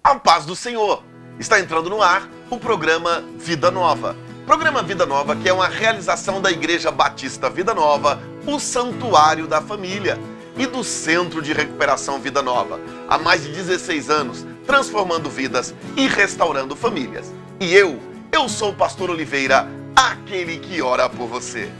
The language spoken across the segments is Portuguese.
A paz do Senhor. Está entrando no ar o programa Vida Nova. Programa Vida Nova, que é uma realização da Igreja Batista Vida Nova, o Santuário da Família e do Centro de Recuperação Vida Nova. Há mais de 16 anos, transformando vidas e restaurando famílias. E eu sou o Pastor Oliveira, aquele que ora por você.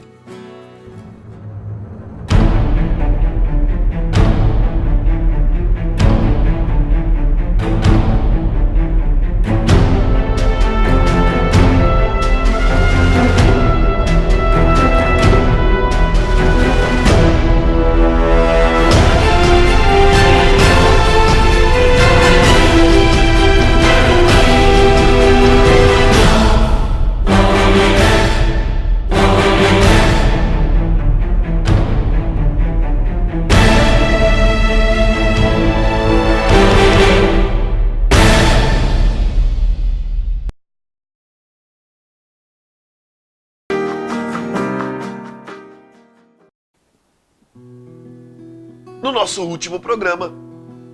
No nosso último programa,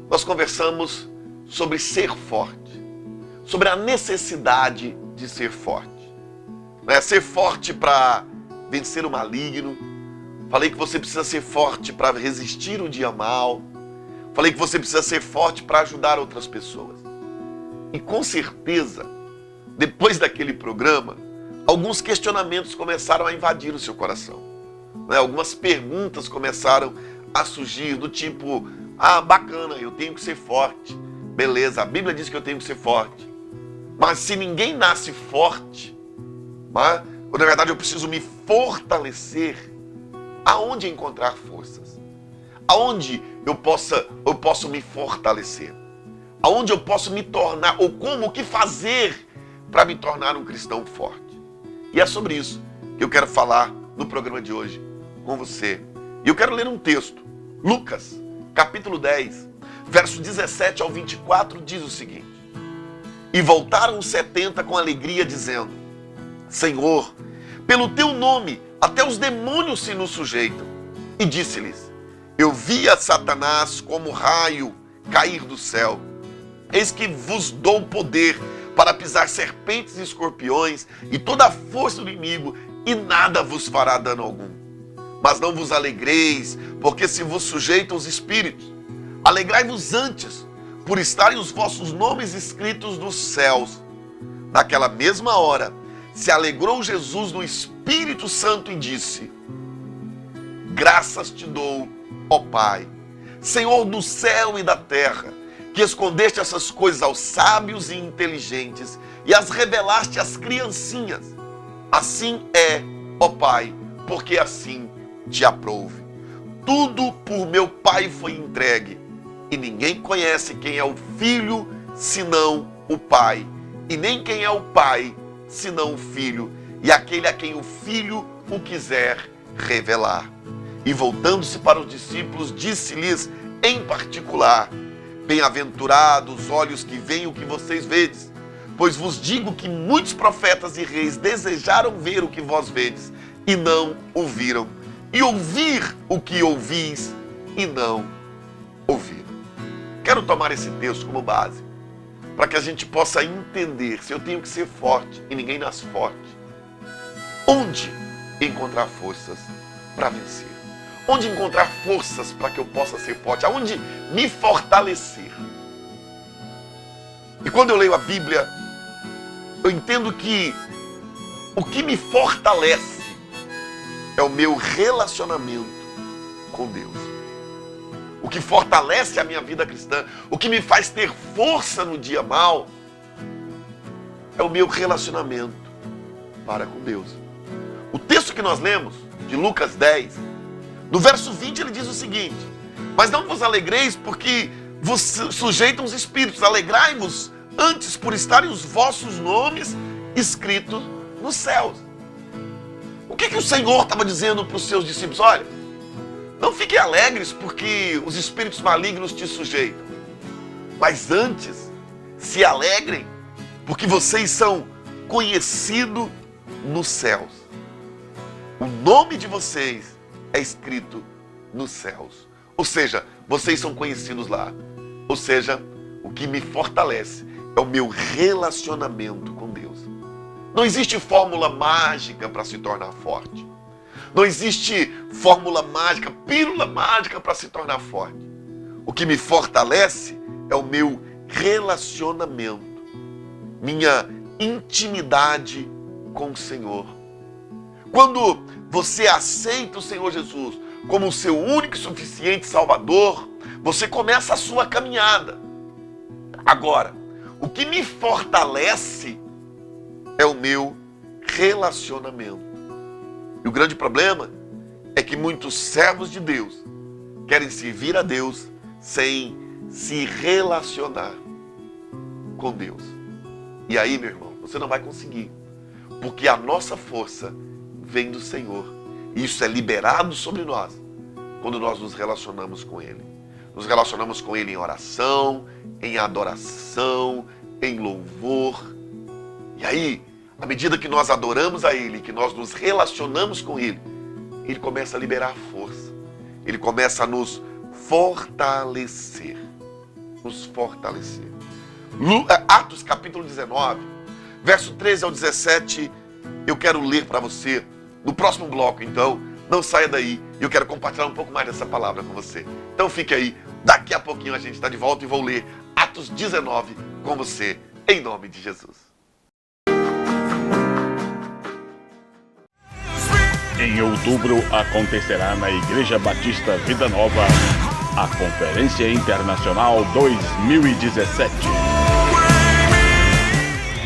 nós conversamos sobre ser forte, sobre a necessidade de ser forte. Ser forte para vencer o maligno. Falei que você precisa ser forte para resistir o dia mal. Falei que você precisa ser forte para ajudar outras pessoas. E com certeza, depois daquele programa, alguns questionamentos começaram a invadir o seu coração. Algumas perguntas começaram a surgir do tipo: bacana, eu tenho que ser forte. Beleza, a Bíblia diz que eu tenho que ser forte. Mas se ninguém nasce forte, ou na verdade eu preciso me fortalecer, aonde encontrar forças? Aonde eu posso me fortalecer? Aonde eu posso me tornar, ou como, o que fazer para me tornar um cristão forte? E é sobre isso que eu quero falar no programa de hoje com você. E eu quero ler um texto. Lucas, capítulo 10, verso 17 ao 24, diz o seguinte: E voltaram os 70 com alegria, dizendo: Senhor, pelo teu nome até os demônios se nos sujeitam. E disse-lhes: Eu vi a Satanás como raio cair do céu. Eis que vos dou poder para pisar serpentes e escorpiões e toda a força do inimigo, e nada vos fará dano algum. Mas não vos alegreis, porque se vos sujeitam os espíritos. Alegrai-vos antes, por estarem os vossos nomes escritos nos céus. Naquela mesma hora, se alegrou Jesus no Espírito Santo e disse: Graças te dou, ó Pai, Senhor do céu e da terra, que escondeste essas coisas aos sábios e inteligentes e as revelaste às criancinhas. Assim é, ó Pai, porque assim te aprouve. Tudo por meu Pai foi entregue, e ninguém conhece quem é o Filho senão o Pai, e nem quem é o Pai senão o Filho, e aquele a quem o Filho o quiser revelar. E voltando-se para os discípulos, disse-lhes em particular: Bem-aventurados os olhos que veem o que vocês vedes, pois vos digo que muitos profetas e reis desejaram ver o que vós vedes, e não o viram, e ouvir o que ouvis, e não ouviram. Quero tomar esse texto como base, para que a gente possa entender se eu tenho que ser forte e ninguém nasce forte. Onde encontrar forças para vencer? Onde encontrar forças para que eu possa ser forte? Aonde me fortalecer? E quando eu leio a Bíblia, eu entendo que o que me fortalece é o meu relacionamento com Deus. O que fortalece a minha vida cristã, o que me faz ter força no dia mal, é o meu relacionamento para com Deus. O texto que nós lemos, de Lucas 10, no verso 20, ele diz o seguinte: Mas não vos alegreis porque vos sujeitam os espíritos, alegrai-vos antes por estarem os vossos nomes escritos nos céus. O que o Senhor estava dizendo para os seus discípulos? Olha, não fiquem alegres porque os espíritos malignos te sujeitam, mas antes se alegrem porque vocês são conhecidos nos céus. O nome de vocês é escrito nos céus. Ou seja, vocês são conhecidos lá. Ou seja, O que me fortalece é o meu relacionamento com Deus. Não existe fórmula mágica para se tornar forte. Não existe fórmula mágica, pílula mágica para se tornar forte. O que me fortalece é o meu relacionamento, minha intimidade com o Senhor. Quando você aceita o Senhor Jesus como o seu único e suficiente Salvador, você começa a sua caminhada. Agora, o que me fortalece é o meu relacionamento. E o grande problema é que muitos servos de Deus querem servir a Deus sem se relacionar com Deus. E aí, meu irmão, você não vai conseguir, porque a nossa força vem do Senhor. E isso é liberado sobre nós quando nós nos relacionamos com Ele. Nos relacionamos com Ele em oração, em adoração, em louvor. E aí, à medida que nós adoramos a Ele, que nós nos relacionamos com Ele, Ele começa a liberar força. Ele começa a nos fortalecer. Nos fortalecer. Atos capítulo 19, verso 13 ao 17, eu quero ler para você no próximo bloco, então. Não saia daí, eu quero compartilhar um pouco mais dessa palavra com você. Então fique aí, daqui a pouquinho a gente está de volta e vou ler Atos 19 com você, em nome de Jesus. Em outubro acontecerá na Igreja Batista Vida Nova a Conferência Internacional 2017.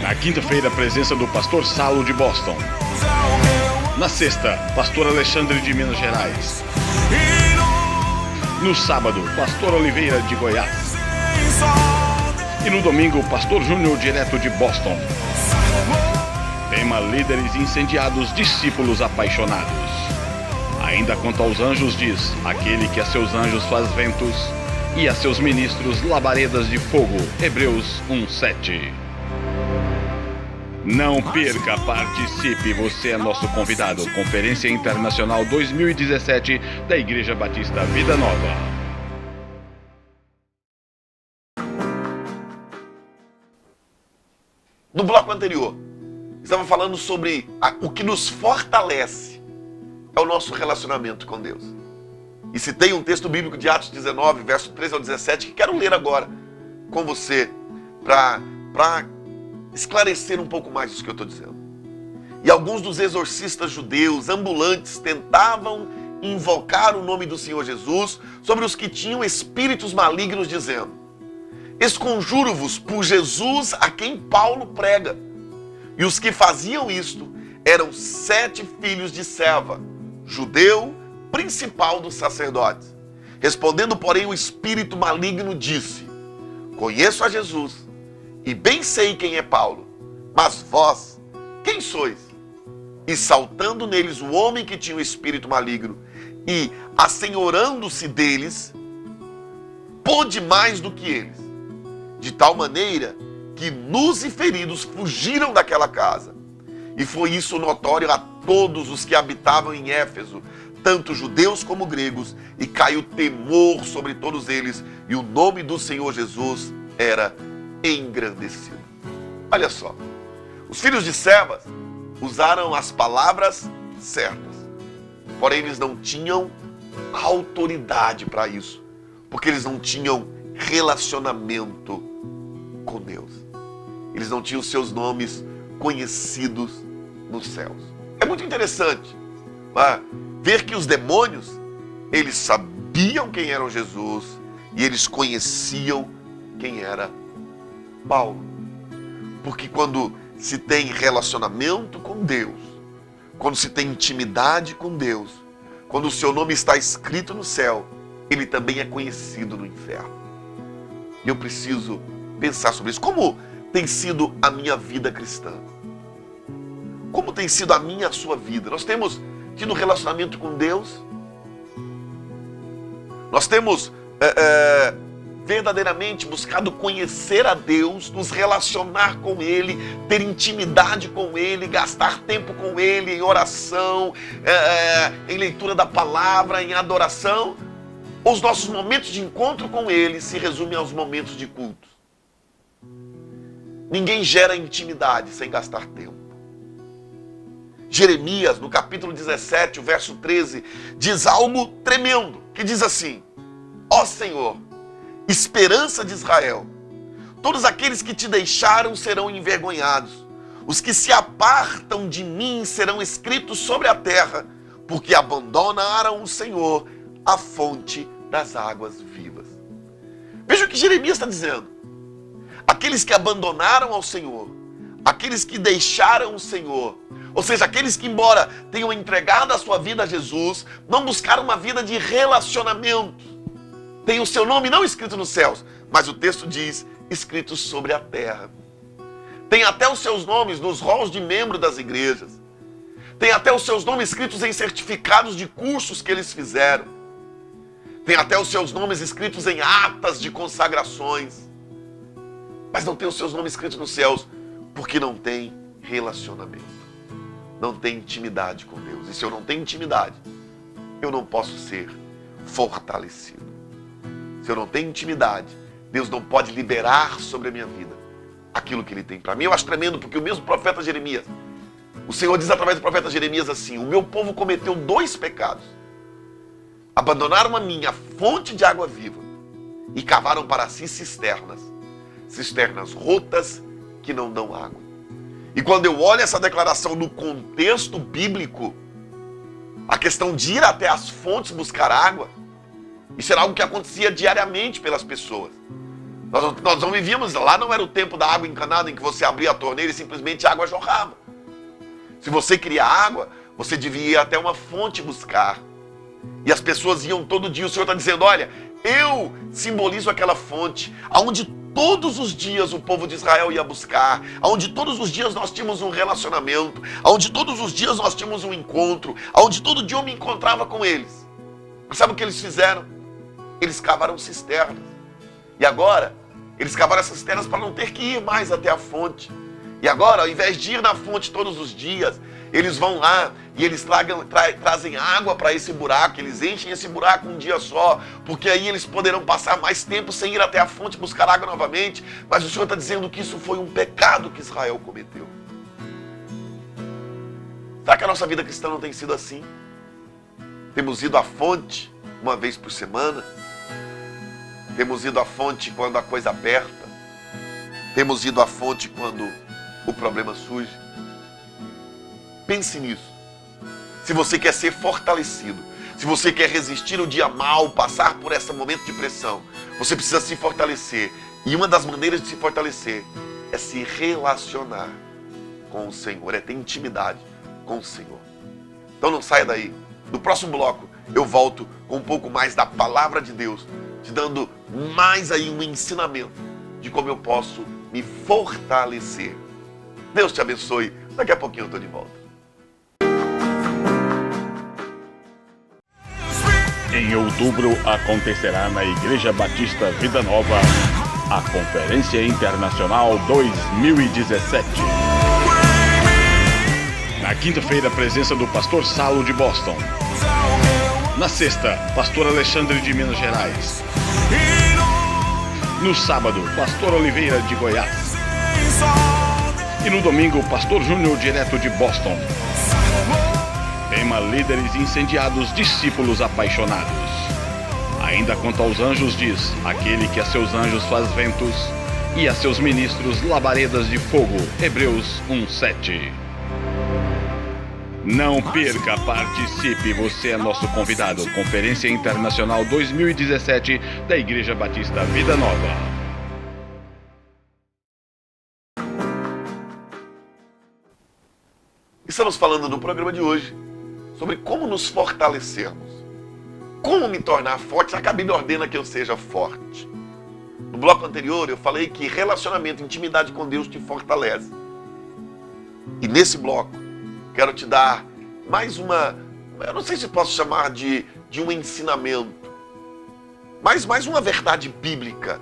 Na quinta-feira, a presença do pastor Saulo de Boston. Na sexta, pastor Alexandre de Minas Gerais. No sábado, pastor Oliveira de Goiás. E no domingo, pastor Júnior direto de Boston. Tema: líderes incendiados, discípulos apaixonados. Ainda quanto aos anjos diz: aquele que a seus anjos faz ventos e a seus ministros labaredas de fogo. Hebreus 1:7. Não perca, participe, você é nosso convidado. Conferência Internacional 2017 da Igreja Batista Vida Nova. No bloco anterior, estava falando sobre o que nos fortalece é o nosso relacionamento com Deus. E citei um texto bíblico de Atos 19, verso 13 ao 17, que quero ler agora com você para esclarecer um pouco mais isso que eu estou dizendo. E alguns dos exorcistas judeus ambulantes tentavam invocar o nome do Senhor Jesus sobre os que tinham espíritos malignos, dizendo: esconjuro-vos por Jesus a quem Paulo prega. E os que faziam isto eram 7 filhos de Seva, judeu, principal dos sacerdotes. Respondendo, porém, o espírito maligno disse: conheço a Jesus e bem sei quem é Paulo, mas vós, quem sois? E saltando neles o homem que tinha o espírito maligno e assenhorando-se deles, pôde mais do que eles, de tal maneira que nus e feridos fugiram daquela casa. E foi isso notório a todos os que habitavam em Éfeso, tanto judeus como gregos, e caiu temor sobre todos eles, e o nome do Senhor Jesus era engrandecido. Olha só, os filhos de Seva usaram as palavras certas, porém eles não tinham autoridade para isso, porque eles não tinham relacionamento com Deus. Eles não tinham seus nomes conhecidos nos céus. É muito interessante ver que os demônios, eles sabiam quem era Jesus e eles conheciam quem era Paulo. Porque quando se tem relacionamento com Deus, quando se tem intimidade com Deus, quando o seu nome está escrito no céu, ele também é conhecido no inferno. E eu preciso pensar sobre isso. Como tem sido a minha vida cristã? Como tem sido a minha e a sua vida? Nós temos tido relacionamento com Deus? Nós temos verdadeiramente buscado conhecer a Deus, nos relacionar com Ele, ter intimidade com Ele, gastar tempo com Ele em oração, em leitura da palavra, em adoração? Ou os nossos momentos de encontro com Ele se resumem aos momentos de culto? Ninguém gera intimidade sem gastar tempo. Jeremias, no capítulo 17, o verso 13, diz algo tremendo, que diz assim: ó Senhor, esperança de Israel, todos aqueles que te deixaram serão envergonhados, os que se apartam de mim serão escritos sobre a terra, porque abandonaram o Senhor, a fonte das águas vivas. Veja o que Jeremias está dizendo. Aqueles que abandonaram ao Senhor, aqueles que deixaram o Senhor, ou seja, aqueles que, embora tenham entregado a sua vida a Jesus, não buscaram uma vida de relacionamento. Tem o seu nome não escrito nos céus, mas o texto diz, escrito sobre a terra. Tem até os seus nomes nos rolos de membro das igrejas. Tem até os seus nomes escritos em certificados de cursos que eles fizeram. Tem até os seus nomes escritos em atas de consagrações. Mas não tem os seus nomes escritos nos céus, porque não tem relacionamento. Não tem intimidade com Deus. E se eu não tenho intimidade, eu não posso ser fortalecido. Se eu não tenho intimidade, Deus não pode liberar sobre a minha vida aquilo que Ele tem para mim. Eu acho tremendo, porque o mesmo profeta Jeremias, o Senhor diz através do profeta Jeremias assim: o meu povo cometeu 2 pecados. Abandonaram a minha fonte de água viva e cavaram para si cisternas rotas que não dão água. E quando eu olho essa declaração no contexto bíblico, a questão de ir até as fontes buscar água, isso era algo que acontecia diariamente pelas pessoas. Nós não vivíamos, lá não era o tempo da água encanada em que você abria a torneira e simplesmente a água jorrava. Se você queria água, você devia ir até uma fonte buscar. E as pessoas iam todo dia. O Senhor está dizendo, olha, eu simbolizo aquela fonte, onde todos os dias o povo de Israel ia buscar, onde todos os dias nós tínhamos um relacionamento, onde todos os dias nós tínhamos um encontro, onde todo dia eu me encontrava com eles. Sabe o que eles fizeram? Eles cavaram cisternas. E agora, eles cavaram essas cisternas para não ter que ir mais até a fonte. E agora, ao invés de ir na fonte todos os dias, eles vão lá e eles trazem água para esse buraco, eles enchem esse buraco um dia só, porque aí eles poderão passar mais tempo sem ir até a fonte buscar água novamente. Mas o Senhor está dizendo que isso foi um pecado que Israel cometeu. Será que a nossa vida cristã não tem sido assim? Temos ido à fonte uma vez por semana, temos ido à fonte quando a coisa aperta, temos ido à fonte quando o problema surge. Pense nisso. Se você quer ser fortalecido, se você quer resistir o dia mau, passar por esse momento de pressão, você precisa se fortalecer. E uma das maneiras de se fortalecer é se relacionar com o Senhor, é ter intimidade com o Senhor. Então não saia daí. No próximo bloco eu volto com um pouco mais da palavra de Deus, te dando mais aí um ensinamento de como eu posso me fortalecer. Deus te abençoe. Daqui a pouquinho eu estou de volta. Em outubro acontecerá na Igreja Batista Vida Nova a Conferência Internacional 2017. Na quinta-feira, a presença do pastor Salo de Boston. Na sexta, pastor Alexandre de Minas Gerais. No sábado, pastor Oliveira de Goiás. E no domingo, pastor Júnior direto de Boston. Tema: líderes incendiados, discípulos apaixonados. Ainda quanto aos anjos diz: aquele que a seus anjos faz ventos e a seus ministros labaredas de fogo. Hebreus 1:7. Não perca, participe, você é nosso convidado. Conferência Internacional 2017 da Igreja Batista Vida Nova. Estamos falando no programa de hoje sobre como nos fortalecermos. Como me tornar forte, já que a Bíblia ordena que eu seja forte. No bloco anterior eu falei que relacionamento, intimidade com Deus te fortalece. E nesse bloco quero te dar mais uma, eu não sei se posso chamar de um ensinamento, mas mais uma verdade bíblica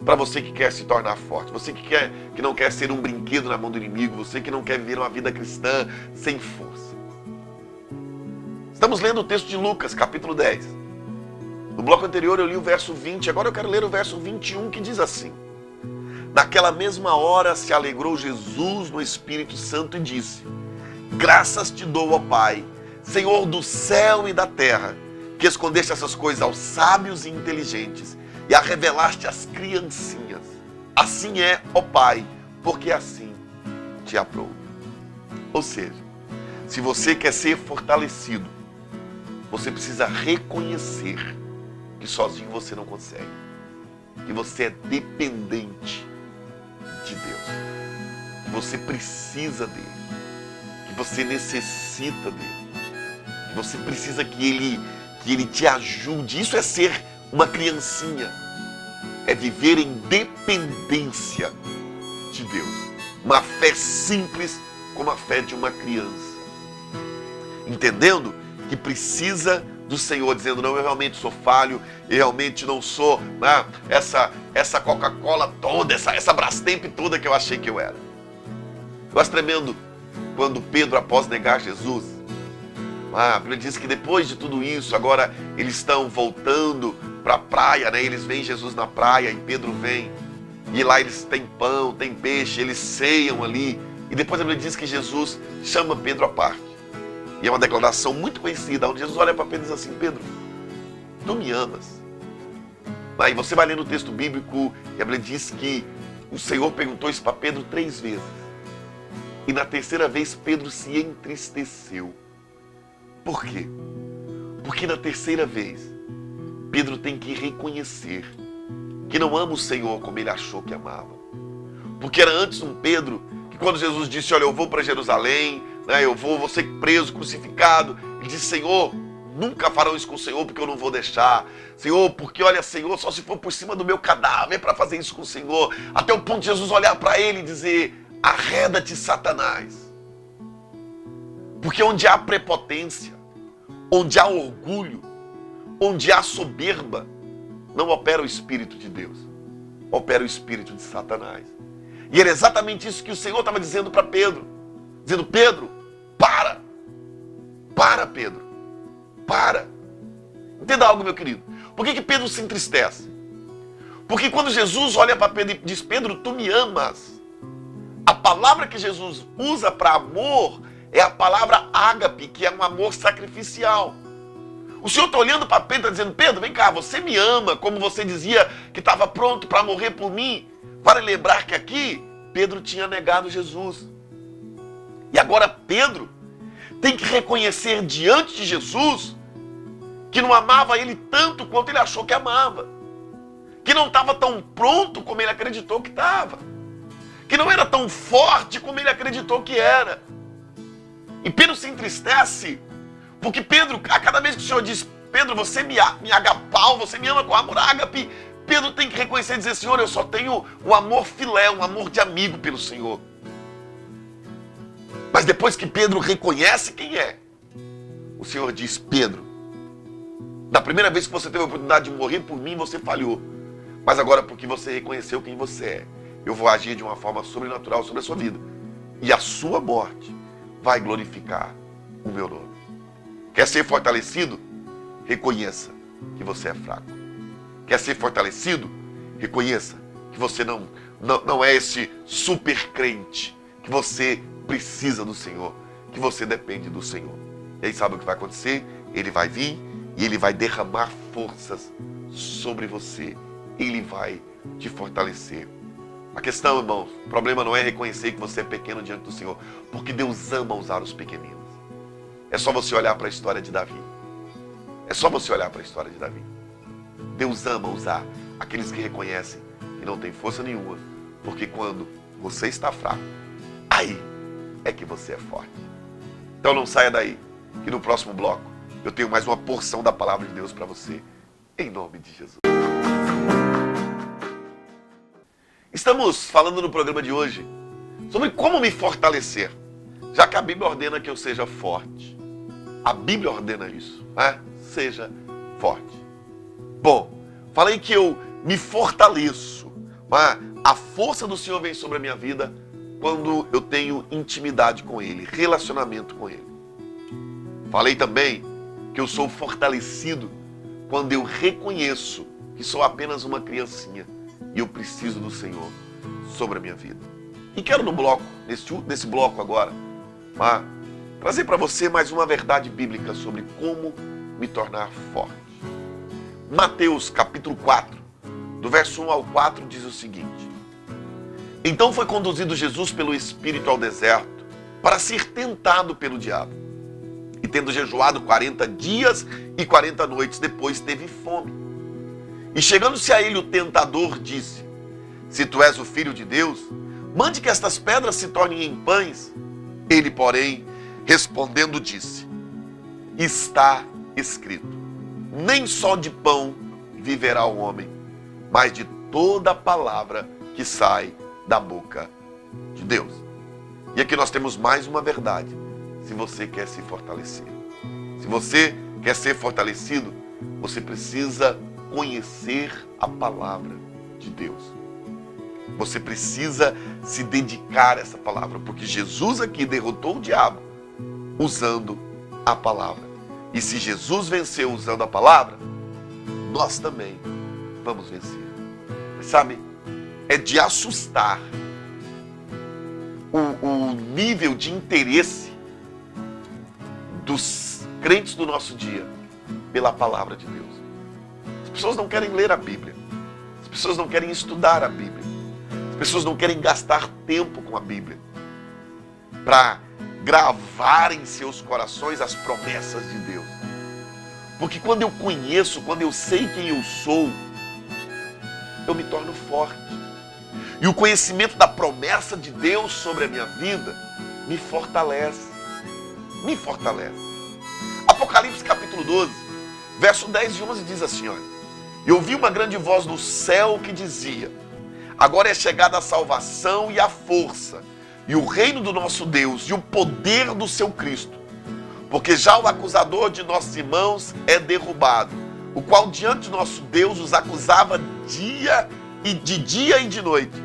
para você que quer se tornar forte, você que não quer ser um brinquedo na mão do inimigo, você que não quer viver uma vida cristã sem força. Estamos lendo o texto de Lucas, capítulo 10. No bloco anterior eu li o verso 20, agora eu quero ler o verso 21, que diz assim: Naquela mesma hora se alegrou Jesus no Espírito Santo e disse: graças te dou, ó Pai, Senhor do céu e da terra, que escondeste essas coisas aos sábios e inteligentes e a revelaste às criancinhas. Assim é, ó Pai, porque assim te aprouve. Ou seja, se você quer ser fortalecido, você precisa reconhecer que sozinho você não consegue, que você é dependente de Deus, que você precisa dele, que você necessita dele, que você precisa que ele te ajude. Isso é ser uma criancinha, é viver em dependência de Deus. Uma fé simples como a fé de uma criança, entendendo que precisa do Senhor, dizendo: não, eu realmente sou falho, eu realmente não sou, né, essa Coca-Cola toda, essa Brastemp toda que eu achei que eu era. Eu acho tremendo quando Pedro, após negar Jesus, a Bíblia diz que depois de tudo isso, agora eles estão voltando para a praia, né? Eles veem Jesus na praia e Pedro vem, e lá eles têm pão, têm peixe, eles ceiam ali, e depois a Bíblia diz que Jesus chama Pedro à parte. E é uma declaração muito conhecida, onde Jesus olha para Pedro e diz assim: Pedro, tu me amas? Aí você vai ler no texto bíblico, e a Bíblia diz que o Senhor perguntou isso para Pedro 3 vezes. E na terceira vez Pedro se entristeceu. Por quê? Porque na terceira vez Pedro tem que reconhecer que não ama o Senhor como ele achou que amava. Porque era antes um Pedro que, quando Jesus disse: olha, eu vou para Jerusalém, né, eu vou ser preso, crucificado, ele disse: Senhor, nunca farão isso com o Senhor, porque eu não vou deixar. Senhor, porque olha, Senhor, só se for por cima do meu cadáver para fazer isso com o Senhor. Até o ponto de Jesus olhar para ele e dizer: arreda-te, Satanás. Porque onde há prepotência, onde há orgulho, onde há soberba, não opera o Espírito de Deus, opera o Espírito de Satanás. E era exatamente isso que o Senhor estava dizendo para Pedro, dizendo: Pedro, para, Pedro, para. Entenda algo, meu querido. Por que Pedro se entristece? Porque quando Jesus olha para Pedro e diz: Pedro, tu me amas, a palavra que Jesus usa para amor é a palavra ágape, que é um amor sacrificial. O Senhor está olhando para Pedro e está dizendo: Pedro, vem cá, você me ama, como você dizia que estava pronto para morrer por mim. Para lembrar que aqui Pedro tinha negado Jesus. E agora Pedro tem que reconhecer diante de Jesus que não amava ele tanto quanto ele achou que amava. Que não estava tão pronto como ele acreditou que estava. Que não era tão forte como ele acreditou que era. E Pedro se entristece, porque Pedro, a cada vez que o Senhor diz: Pedro, você me agapau, você me ama com amor ágape, Pedro tem que reconhecer e dizer: Senhor, eu só tenho um amor filé, um amor de amigo pelo Senhor. Mas depois que Pedro reconhece quem é, o Senhor diz: Pedro, da primeira vez que você teve a oportunidade de morrer por mim, você falhou. Mas agora, porque você reconheceu quem você é, eu vou agir de uma forma sobrenatural sobre a sua vida. E a sua morte vai glorificar o meu nome. Quer ser fortalecido? Reconheça que você é fraco. Quer ser fortalecido? Reconheça que você não é esse super crente, que você precisa do Senhor, que você depende do Senhor. E aí sabe o que vai acontecer? Ele vai vir e ele vai derramar forças sobre você. Ele vai te fortalecer. A questão, irmãos, o problema não é reconhecer que você é pequeno diante do Senhor, porque Deus ama usar os pequeninos. É só você olhar para a história de Davi. É só você olhar para a história de Davi. Deus ama usar aqueles que reconhecem que não tem força nenhuma, porque quando você está fraco, aí é que você é forte. Então não saia daí, que no próximo bloco eu tenho mais uma porção da palavra de Deus para você, em nome de Jesus. Estamos falando no programa de hoje sobre como me fortalecer, já que a Bíblia ordena que eu seja forte. A Bíblia ordena isso, né? Seja forte. Bom, falei que eu me fortaleço, né? A força do Senhor vem sobre a minha vida quando eu tenho intimidade com Ele, relacionamento com Ele. Falei também que eu sou fortalecido quando eu reconheço que sou apenas uma criancinha e eu preciso do Senhor. sobre a minha vida. E quero nesse bloco agora, trazer para você mais uma verdade bíblica sobre como me tornar forte. Mateus capítulo 4, do verso 1 ao 4, diz o seguinte: Então foi conduzido Jesus pelo Espírito ao deserto para ser tentado pelo diabo. E tendo jejuado 40 dias e 40 noites, depois teve fome. E chegando-se a ele o tentador disse: Se tu és o Filho de Deus, mande que estas pedras se tornem em pães. Ele, porém, respondendo disse: Está escrito, nem só de pão viverá o homem, mas de toda palavra que sai da boca de Deus. E aqui nós temos mais uma verdade. Se você quer se fortalecer, se você quer ser fortalecido, você precisa conhecer a palavra de Deus. Você precisa se dedicar a essa palavra, porque Jesus aqui derrotou o diabo usando a palavra. E se Jesus venceu usando a palavra, nós também vamos vencer. Mas sabe, é de assustar o nível de interesse dos crentes do nosso dia pela palavra de Deus. As pessoas não querem ler a Bíblia. As pessoas não querem estudar a Bíblia. As pessoas não querem gastar tempo com a Bíblia para gravar em seus corações as promessas de Deus. Porque quando eu conheço, quando eu sei quem eu sou, eu me torno forte. E o conhecimento da promessa de Deus sobre a minha vida me fortalece. Me fortalece. Apocalipse capítulo 12, verso 10 e 11 diz assim, olha: E ouvi uma grande voz do céu que dizia: Agora é chegada a salvação e a força, e o reino do nosso Deus, e o poder do seu Cristo. Porque já o acusador de nossos irmãos é derrubado, o qual diante de nosso Deus os acusava dia e de noite.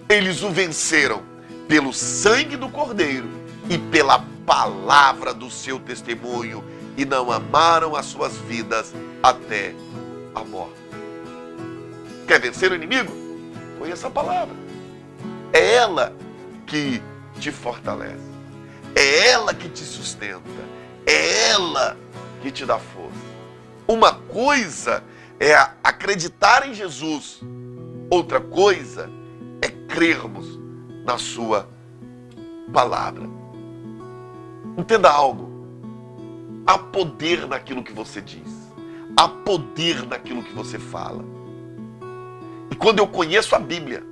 Eles o venceram pelo sangue do Cordeiro e pela palavra do seu testemunho, e não amaram as suas vidas até a morte. Quer vencer o inimigo? Conheça a palavra. É ela que te fortalece. É ela que te sustenta. É ela que te dá força. Uma coisa é acreditar em Jesus. Outra coisa é crermos na sua palavra. Entenda algo. Há poder naquilo que você diz. Há poder naquilo que você fala. E quando eu conheço a Bíblia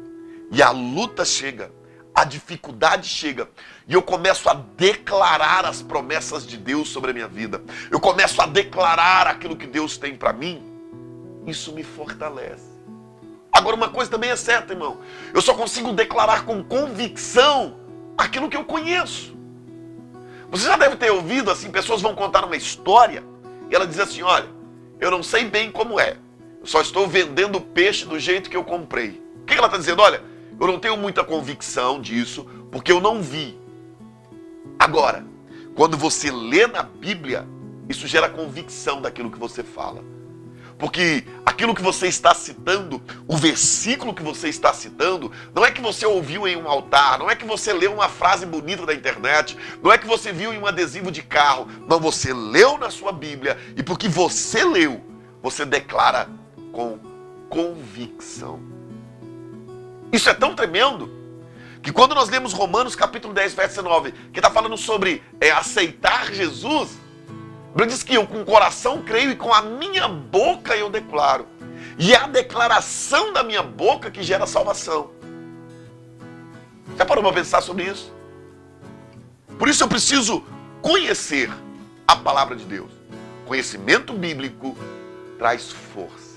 e a luta chega, a dificuldade chega, e eu começo a declarar as promessas de Deus sobre a minha vida, eu começo a declarar aquilo que Deus tem para mim, isso me fortalece. Agora, uma coisa também é certa, irmão: eu só consigo declarar com convicção aquilo que eu conheço. Você já deve ter ouvido assim, pessoas vão contar uma história e ela diz assim: olha, eu não sei bem como é, eu só estou vendendo peixe do jeito que eu comprei. O que ela está dizendo? Olha, eu não tenho muita convicção disso, porque eu não vi. Agora, quando você lê na Bíblia, isso gera convicção daquilo que você fala. Porque aquilo que você está citando, o versículo que você está citando, não é que você ouviu em um altar, não é que você leu uma frase bonita da internet, não é que você viu em um adesivo de carro, não, você leu na sua Bíblia, e porque você leu, você declara com convicção. Isso é tão tremendo que quando nós lemos Romanos capítulo 10, verso 9, que está falando sobre aceitar Jesus, a Bíblia diz que eu com o coração creio e com a minha boca eu declaro. E é a declaração da minha boca que gera salvação. Já parou para pensar sobre isso? Por isso eu preciso conhecer a palavra de Deus. Conhecimento bíblico traz força.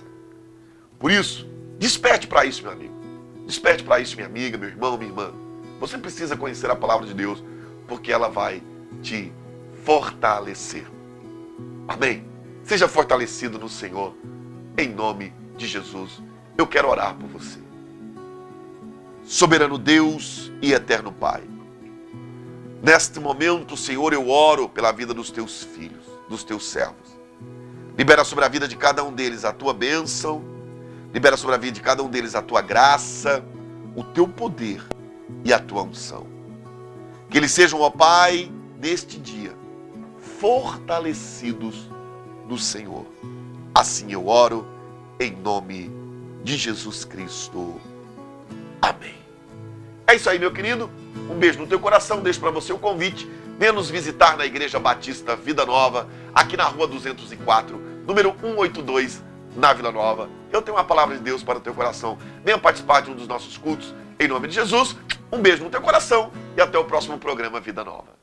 Por isso, desperte para isso, meu amigo. Desperte para isso, minha amiga, meu irmão, minha irmã. Você precisa conhecer a palavra de Deus, porque ela vai te fortalecer. Amém? Seja fortalecido no Senhor, em nome de Jesus. Eu quero orar por você. Soberano Deus e eterno Pai, neste momento, Senhor, eu oro pela vida dos teus filhos, dos teus servos. Libera sobre a vida de cada um deles a tua bênção. Libera sobre a vida de cada um deles a tua graça, o teu poder e a tua unção. Que eles sejam, ó Pai, neste dia, fortalecidos no Senhor. Assim eu oro, em nome de Jesus Cristo. Amém. É isso aí, meu querido. Um beijo no teu coração. Deixo para você o convite. Venha nos visitar na Igreja Batista Vida Nova, aqui na Rua 204, número 182, na Vila Nova. Eu tenho uma palavra de Deus para o teu coração. Venha participar de um dos nossos cultos. Em nome de Jesus, um beijo no teu coração e até o próximo programa Vida Nova.